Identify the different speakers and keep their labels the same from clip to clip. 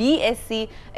Speaker 1: BSc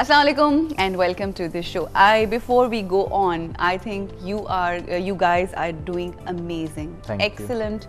Speaker 1: Assalamu alaikum and welcome to the show. Before we go on, I think you guys are doing amazing. Excellent,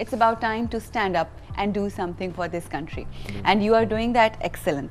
Speaker 1: It's about time to stand up and do something for this country and you are doing that excellent.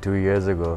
Speaker 2: 2 years ago,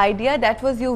Speaker 1: idea, that was your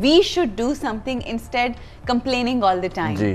Speaker 1: we should do something instead complaining all the time.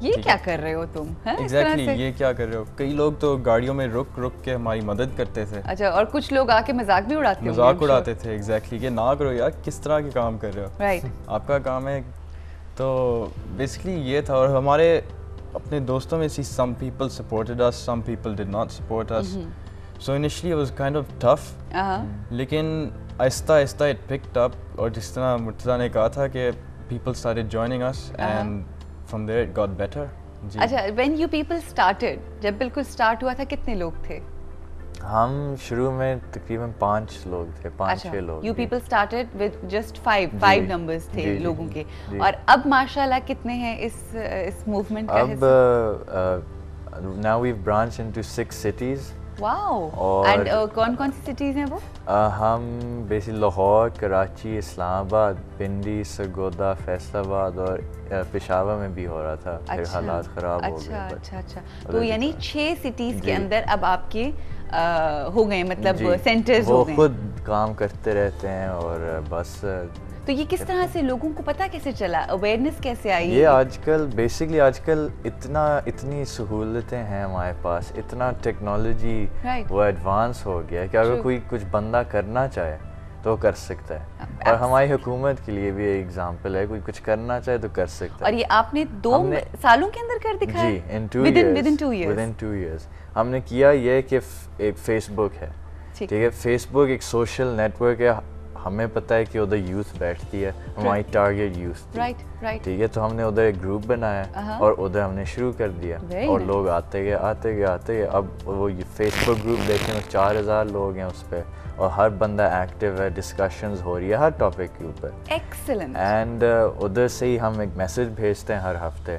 Speaker 1: یہ کیا کر رہے ہو تم؟
Speaker 3: Exactly یہ کیا کر رہے ہو. کئی لوگ تو گاڑیوں میں رک کے ہماری مدد کرتے تھے.
Speaker 1: اچھا, اور کچھ لوگ آ کے مذاق بھی
Speaker 3: اڑاتے تھے. ایگزیکٹلی کہ نہ کرو یار, کس طرح کے کام کر رہے ہو,
Speaker 1: رائٹ,
Speaker 3: آپ کا کام ہے. تو بیسکلی یہ تھا. اور ہمارے اپنے دوستوں میں some people supported us, some people did not support us. So initially it was kind of tough, لیکن آہستہ آہستہ اٹ پکڈ اپ. اور جس طرح مرتضیٰ نے کہا تھا کہ people started joining us and from there it got better.
Speaker 1: اچھا, when you people started, جب بالکل اسٹارٹ ہوا تھا کتنے لوگ تھے؟
Speaker 2: ہم شروع میں تقریباً 5 لوگ تھے, 5-6 لوگ.
Speaker 1: You people started with just 5 numbers تھے لوگوں کے, اور اب ماشاءاللہ کتنے ہیں اس موومنٹ کا حصہ؟
Speaker 2: اب now we've branched into 6 cities.
Speaker 1: Wow, and کون کون سی سٹیز ہیں وہ؟
Speaker 2: ہم بیسکلی لاہور, کراچی, اسلام آباد, پنڈی, سرگودا, فیصل آباد اور پشاور میں بھی ہو رہا تھا, پھر حالات خراب ہو گئے.
Speaker 1: اچھا, تو یعنی 6 سٹیز کے اندر اب آپ کے ہو گئے, مطلب سینٹرز ہو گئے.
Speaker 2: وہ خود کام کرتے رہتے ہیں اور بس.
Speaker 1: تو یہ کس طرح سے لوگوں کو پتہ کیسے چلا, اویئرنیس کیسے آئی؟
Speaker 2: یہ آج کل اتنی سہولتیں ہیں ہمارے پاس, اتنا ٹیکنالوجی وہ ایڈوانس ہو گیا کہ اگر کوئی کچھ بندہ کرنا چاہے تو وہ کر سکتا ہے. اور ہماری حکومت کے لیے بھی ایک ایگزامپل ہے, کوئی کچھ کرنا چاہے تو کر سکتا ہے.
Speaker 1: اور یہ آپ نے 2 سالوں کے اندر کر دکھایا؟
Speaker 2: جی, within 2 years. ہم نے کیا یہ کہ ایک فیس بک ہے, ٹھیک ہے, فیس بک ایک سوشل نیٹ ورک ہے. ہمیں پتہ ہے کہ ادھر یوتھ بیٹھتی ہے, ہماری ٹارگیٹ یوتھ تھی, ٹھیک ہے. تو ہم نے ادھر ایک گروپ بنایا اور ادھر ہم نے شروع کر دیا, اور لوگ آتے گئے. اب وہ فیس بک گروپ دیکھیں 4000 لوگ ہیں اس پہ, اور ہر بندہ ایکٹیو ہے, ڈسکشنز ہو رہی ہے ہر ٹاپک کے اوپر.
Speaker 1: ایکسلنٹ.
Speaker 2: اینڈ ادھر سے ہی ہم ایک میسج بھیجتے ہیں ہر ہفتے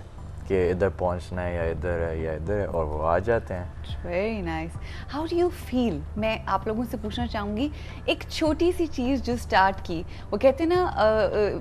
Speaker 2: کہ ادھر پہنچنا ہے یا ادھر ہے یا ادھر ہے, اور وہ آ جاتے ہیں.
Speaker 1: Very nice. How do you feel? میں آپ لوگوں سے پوچھنا چاہوں گی, ایک چھوٹی سی چیز جو اسٹارٹ کی, وہ کہتے ہیں نا,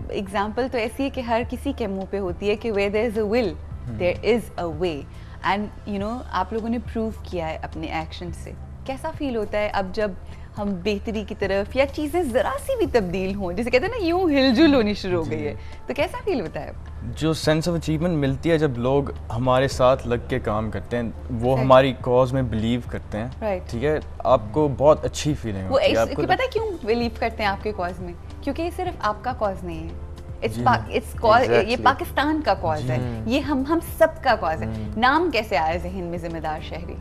Speaker 1: ایگزامپل تو ایسی ہے کہ ہر کسی کے منہ پہ ہوتی ہے کہ where there is a will there is a way, and you know آپ لوگوں نے پروو کیا ہے اپنے ایکشن سے. کیسا فیل ہوتا ہے اب جب ہم بہتری کی طرف, یا چیزیں ذرا سی بھی تبدیل ہوں, جسے کہتے ہیں نا یوں ہل جل ہونی شروع ہو گئی ہے, تو کیسا فیل ہوتا ہے؟
Speaker 3: جو سینس آف اچیومنٹ ملتی ہے جب لوگ ہمارے ساتھ لگ کے کام کرتے ہیں, وہ ہماری کاز میں بلیو کرتے ہیں, ٹھیک ہے, آپ کو بہت اچھی فیلنگ ہوتی ہے. آپ کو
Speaker 1: پتہ ہے کیوں بلیو کرتے ہیں آپ کے کاز میں؟ کیونکہ یہ صرف آپ کا کاز نہیں ہے, یہ پاکستان کا کاز ہے, یہ ہم سب کا کاز ہے. نام کیسے آیا ذہن میں ذمہ دار شہری؟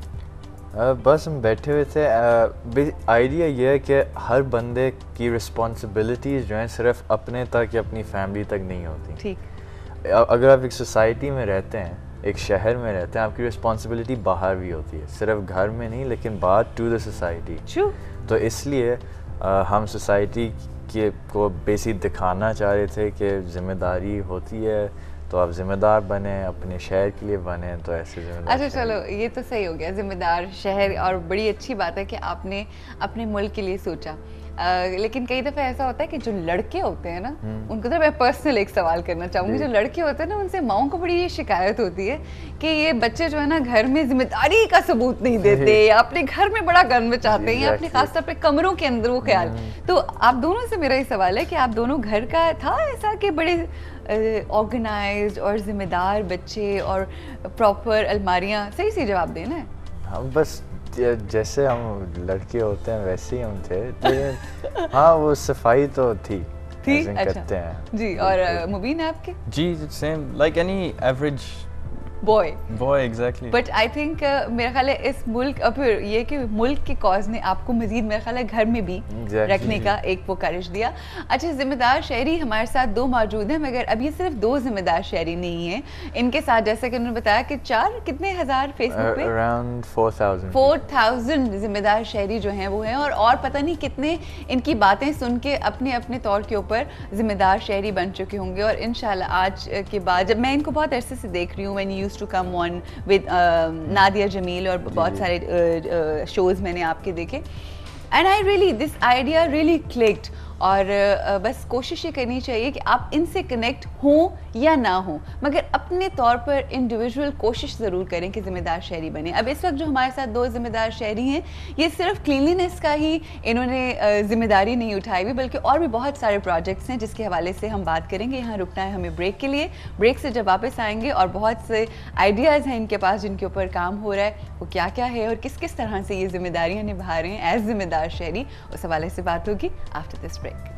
Speaker 2: بس ہم بیٹھے ہوئے تھے. آئیڈیا یہ ہے کہ ہر بندے کی رسپانسبلٹیز جو ہیں صرف اپنے تک یا اپنی فیملی تک نہیں ہوتی.
Speaker 1: ٹھیک.
Speaker 2: اگر آپ ایک سوسائٹی میں رہتے ہیں, ایک شہر میں رہتے ہیں, آپ کی رسپانسبلٹی باہر بھی ہوتی ہے, صرف گھر میں نہیں لیکن باہر ٹو دا سوسائٹی. تو اس لیے ہم سوسائٹی کو بیسک دکھانا چاہ رہے تھے کہ ذمہ داری ہوتی ہے, تو آپ ذمہ دار بنیں, اپنے شہر کے لیے بنیں, تو ایسے ذمہ دار.
Speaker 1: اچھا چلو, یہ تو صحیح ہو گیا, ذمہ دار شہر, اور بڑی اچھی بات ہے کہ آپ نے اپنے ملک کے لیے سوچا. لیکن کئی دفعہ ایسا ہوتا ہے کہ جو لڑکے ہوتے ہیں نا, ان کو تو میں پرسنل ایک سوال کرنا چاہوں گی. جو لڑکے ہوتے ہیں نا, ان سے ماؤں کو بڑی یہ شکایت ہوتی ہے کہ یہ بچے جو ہے نا گھر میں ذمہ داری کا ثبوت نہیں دیتے, یا اپنے گھر میں بڑا گن مچاتے ہیں, یا اپنے خاص طور پہ کمروں کے اندر وہ خیال. تو آپ دونوں سے میرا یہ سوال ہے کہ آپ دونوں گھر کا تھا ایسا کہ بڑے آرگنائزڈ اور ذمہ دار بچے اور پراپر الماریاں؟ صحیح جواب دینا ہے.
Speaker 2: ہم بس جیسے ہم لڑکے ہوتے ہیں ویسے ہی ہم تھے, لیکن ہاں وہ صفائی تو تھی کرتے ہیں.
Speaker 1: جی, اور مبین آپ کے؟
Speaker 3: جی same like any average boy exactly.
Speaker 1: But I think میرا خیال ہے اس ملک, اور پھر یہ کہ ملک کے کاز نے آپ کو مزید میرا خیال ہے گھر میں بھی رکھنے کا ایک وہ کریج دیا. اچھا, ذمہ دار شہری ہمارے ساتھ 2 موجود ہیں, مگر اب یہ صرف 2 ذمہ دار شہری نہیں ہیں. ان کے ساتھ جیسے کہ انہوں نے بتایا کہ 4 کتنے ہزار فیس بک پہ,
Speaker 2: اراؤنڈ
Speaker 1: 4000 ذمہ دار شہری جو ہیں وہ ہیں, اور پتہ نہیں کتنے ان کی باتیں سن کے اپنے اپنے طور کے اوپر ذمہ دار شہری بن چکے ہوں گے. اور انشاءاللہ آج کے بعد, جب میں ان کو بہت عرصے سے دیکھ رہی ہوں, when you used to come on with Nadia Jamil, اور بہت سارے شوز میں نے آپ کے دیکھے, and I really, this idea really clicked. اور بس کوشش یہ کرنی چاہیے کہ آپ ان سے کنیکٹ ہوں یا نہ ہوں, مگر اپنے طور پر انڈیویجول کوشش ضرور کریں کہ ذمہ دار شہری بنیں. اب اس وقت جو ہمارے ساتھ 2 ذمہ دار شہری ہیں, یہ صرف کلینلینس کا ہی انہوں نے ذمہ داری نہیں اٹھائی ہوئی, بلکہ اور بھی بہت سارے پروجیکٹس ہیں جس کے حوالے سے ہم بات کریں گے. یہاں رکنا ہے ہمیں بریک کے لیے, بریک سے جب واپس آئیں گے اور بہت سے آئیڈیاز ہیں ان کے پاس جن کے اوپر کام ہو رہا ہے, وہ کیا کیا ہے اور کس کس طرح سے یہ ذمہ داریاں نبھا رہے ہیں ایز ذمہ دار شہری, اس حوالے سے بات ہوگی آفٹر دس بریک.